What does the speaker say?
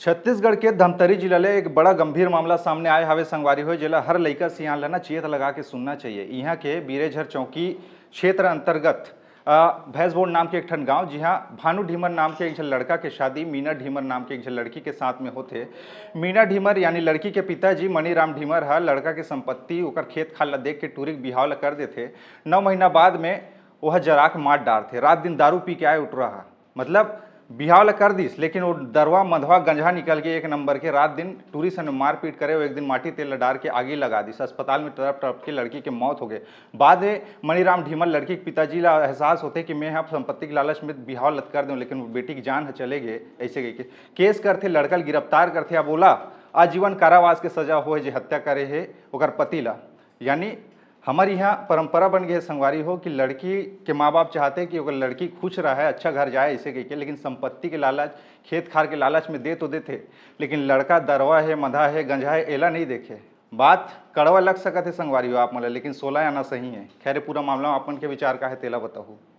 छत्तीसगढ़ के धमतरी जिला ले एक बड़ा गंभीर मामला सामने आए हवे संगवारी हो जेला हर लइका सियान ल ना चियत लगा के सुनना चाहिए। यहाँ के बीरेझर चौकी क्षेत्र अंतर्गत भैंसबोड़ नाम के एक ठन गांव जिहाँ भानु ढीमर नाम के एक झन लड़का के शादी मीना ढीमर नाम के एक झन लड़की के साथ में होते। मीना ढीमर यानी लड़की के पिताजी मणिराम ढीमर है लड़का के संपत्ति ओकर खेत खाल ला देख के टूरिक बिहाव ला कर देते। 9 महीना बाद में वह जराक मार डारथे। रात दिन दारू पी के आए उठ रहा मतलब बिहाव ला कर दिस, लेकिन वो दरवा मधवा गंजा निकल के एक नंबर के रात दिन टूरिस्ट ने मारपीट करे। वो एक दिन माटी तेल डाल के आगे लगा दिस। अस्पताल में तड़प तड़प के लड़की की मौत हो गई। बाद में मणिराम ढीमर लड़की के पिताजी ला एहसास होते कि मैं यहाँ संपत्ति के लालच में बिहाव लत कर दूँ, लेकिन वो बेटी की जान चले गए। ऐसे गए केस करते लड़का गिरफ्तार करते। अब बोला आजीवन कारावास के सजा हो जे हत्या करे है ओकर पति ला। यानी हमारे यहाँ परंपरा बन गई संगवारी हो कि लड़की के माँ बाप चाहते हैं कि अगर लड़की खुश रहे अच्छा घर जाए ऐसे कह के, लेकिन संपत्ति के लालच खेत खार के लालच में दे तो देते, लेकिन लड़का दरवा है मधा है गंजा है एला नहीं देखे। बात कड़वा लग सकत है संगवारी हो आप मतलब, लेकिन 16 आना सही है। खैर पूरा मामला अपन के विचार का है तेला बताओ।